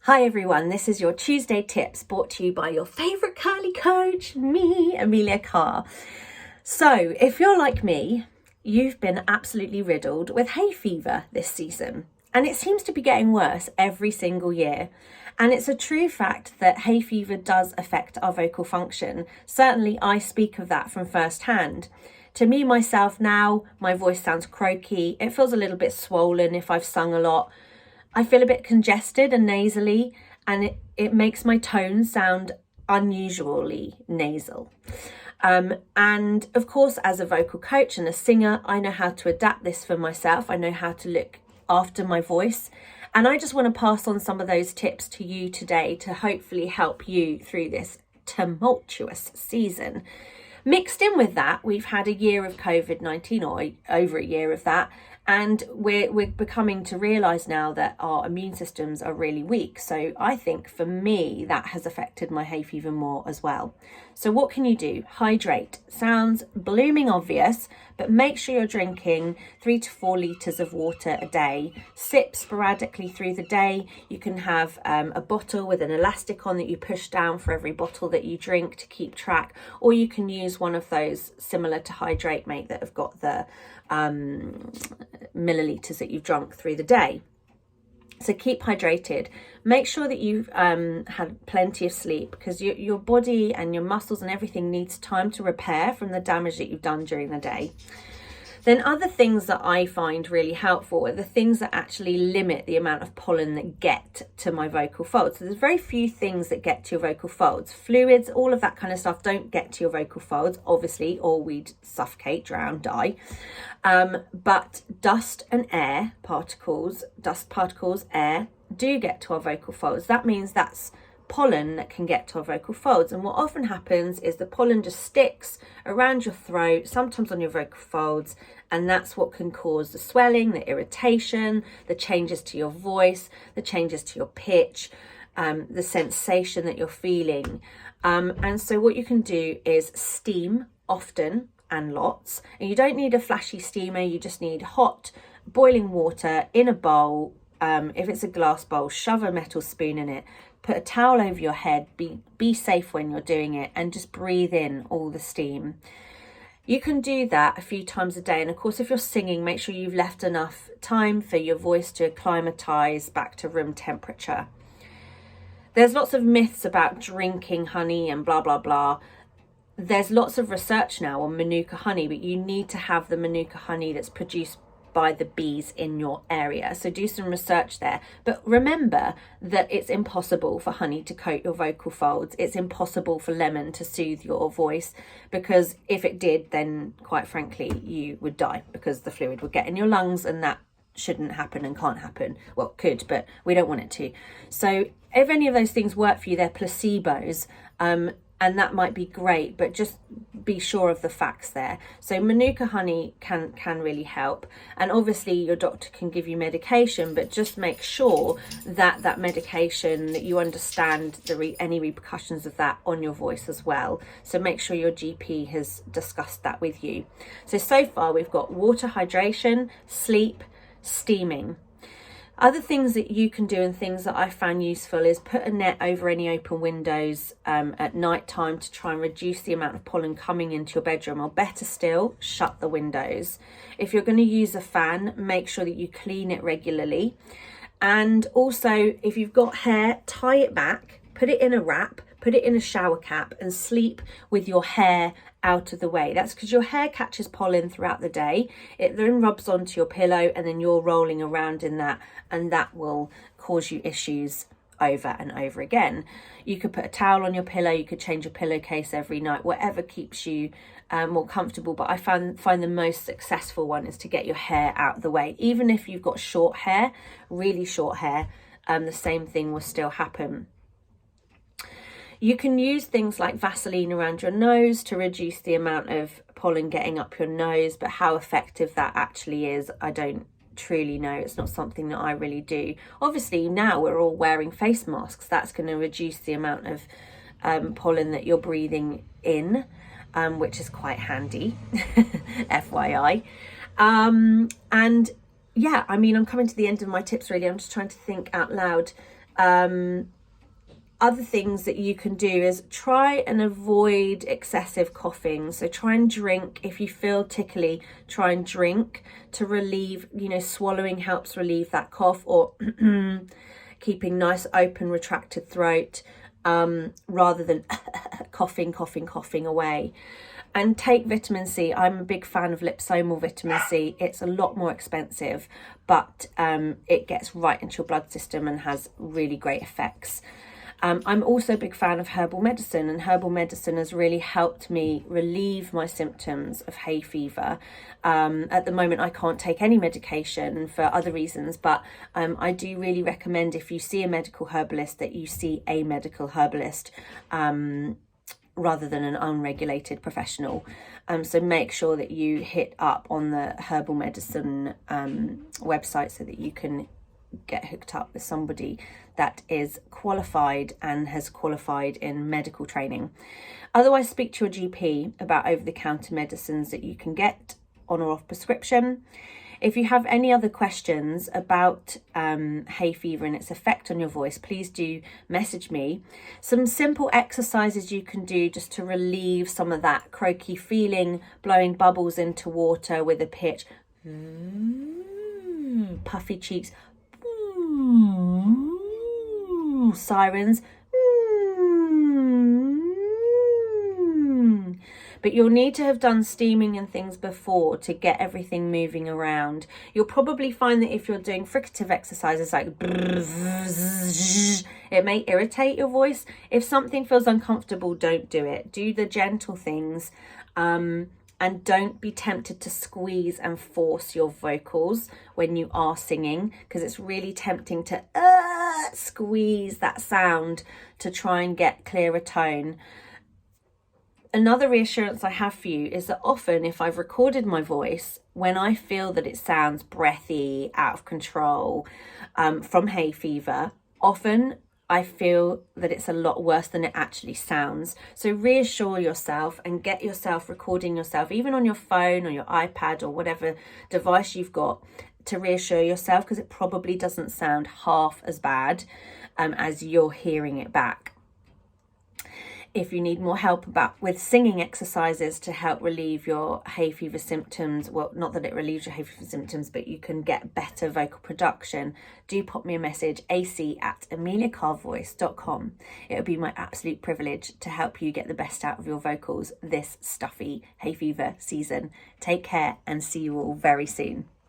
Hi everyone, this is your Tuesday Tips brought to you by your favourite curly coach, me, Amelia Carr. So if you're like me, you've been absolutely riddled with hay fever this season, and it seems to be getting worse every single year. And it's a true fact that hay fever does affect our vocal function. Certainly I speak of that from first hand. To me, myself now, my voice sounds croaky. It feels a little bit swollen if I've sung a lot. I feel a bit congested and nasally, and it makes my tone sound unusually nasal. And of course, as a vocal coach and a singer, I know how to adapt this for myself. I know how to look after my voice. And I just want to pass on some of those tips to you today to hopefully help you through this tumultuous season. Mixed in with that, we've had a year of COVID-19, or over a year of that, and we're becoming to realise now that our immune systems are really weak. So I think for me, that has affected my hay fever more as well. So what can you do? Hydrate. Sounds blooming obvious, but make sure you're drinking 3 to 4 litres of water a day. Sip sporadically through the day. You can have a bottle with an elastic on that you push down for every bottle that you drink to keep track, or you can use one of those similar to Hydrate Mate that have got the millilitres that you've drunk through the day. So keep hydrated. Make sure that you've had plenty of sleep, because your body and your muscles and everything needs time to repair from the damage that you've done during the day. Then other things that I find really helpful are the things that actually limit the amount of pollen that get to my vocal folds. So there's very few things that get to your vocal folds. Fluids, all of that kind of stuff don't get to your vocal folds, obviously, or we'd suffocate, drown, die. But dust and air particles, air, do get to our vocal folds. That means that's pollen that can get to our vocal folds, and what often happens is the pollen just sticks around your throat, sometimes on your vocal folds, and that's what can cause the swelling, the irritation, the changes to your voice, the changes to your pitch, the sensation that you're feeling. And so what you can do is steam often and lots, and you don't need a flashy steamer, you just need hot boiling water in a bowl. If it's a glass bowl, shove a metal spoon in it, put a towel over your head, be safe when you're doing it, and just breathe in all the steam. You can do that a few times a day, and of course if you're singing, make sure you've left enough time for your voice to acclimatise back to room temperature. There's lots of myths about drinking honey and blah blah blah. There's lots of research now on Manuka honey, but you need to have the Manuka honey that's produced by the bees in your area. So do some research there. But remember that it's impossible for honey to coat your vocal folds. It's impossible for lemon to soothe your voice, because if it did, then quite frankly, you would die, because the fluid would get in your lungs, and that shouldn't happen and can't happen. Well, it could, but we don't want it to. So if any of those things work for you, they're placebos. And that might be great, but just be sure of the facts there. So Manuka honey can really help. And obviously your doctor can give you medication, but just make sure that that medication, that you understand any repercussions of that on your voice as well. So make sure your GP has discussed that with you. So far we've got water, hydration, sleep, steaming. Other things that you can do, and things that I found useful, is put a net over any open windows at night time to try and reduce the amount of pollen coming into your bedroom, or better still, shut the windows. If you're going to use a fan, make sure that you clean it regularly. And also, if you've got hair, tie it back, put it in a wrap, put it in a shower cap, and sleep with your hair out of the way. That's because your hair catches pollen throughout the day. It then rubs onto your pillow, and then you're rolling around in that, and that will cause you issues over and over again. You could put a towel on your pillow, you could change your pillowcase every night, whatever keeps you more comfortable. But I find the most successful one is to get your hair out of the way. Even if you've got short hair, really short hair, the same thing will still happen. You can use things like Vaseline around your nose to reduce the amount of pollen getting up your nose, but how effective that actually is, I don't truly know. It's not something that I really do. Obviously now we're all wearing face masks. That's going to reduce the amount of pollen that you're breathing in, which is quite handy, FYI. And yeah, I mean, I'm coming to the end of my tips really. I'm just trying to think out loud Other things that you can do is try and avoid excessive coughing. So try and drink. If you feel tickly, try and drink to relieve, swallowing helps relieve that cough, or keeping nice open retracted throat, rather than coughing away. And take vitamin C. I'm a big fan of liposomal vitamin C. It's a lot more expensive, but it gets right into your blood system and has really great effects. I'm also a big fan of herbal medicine, and herbal medicine has really helped me relieve my symptoms of hay fever. At the moment, I can't take any medication for other reasons, but I do really recommend, if you see a medical herbalist, that you see a medical herbalist rather than an unregulated professional. So make sure that you hit up on the herbal medicine website so that you can get hooked up with somebody that is qualified and has qualified in medical training. Otherwise, speak to your GP about over-the-counter medicines that you can get on or off prescription. If you have any other questions about hay fever and its effect on your voice, please do message me. Some simple exercises you can do just to relieve some of that croaky feeling, blowing bubbles into water with a pitch, puffy cheeks, sirens, but you'll need to have done steaming and things before to get everything moving around. You'll probably find that if you're doing fricative exercises like it may irritate your voice. If something feels uncomfortable, don't do it. Do the gentle things, and don't be tempted to squeeze and force your vocals when you are singing, because it's really tempting to squeeze that sound to try and get clearer tone. Another reassurance I have for you is that often, if I've recorded my voice, when I feel that it sounds breathy, out of control, from hay fever, often I feel that it's a lot worse than it actually sounds. So reassure yourself and get yourself recording yourself, even on your phone or your iPad or whatever device you've got, to reassure yourself, because it probably doesn't sound half as bad as you're hearing it back. If you need more help with singing exercises to help relieve your hay fever symptoms, well, not that it relieves your hay fever symptoms, but you can get better vocal production, do pop me a message, ac@ameliacarvoice.com. It would be my absolute privilege to help you get the best out of your vocals this stuffy hay fever season. Take care and see you all very soon.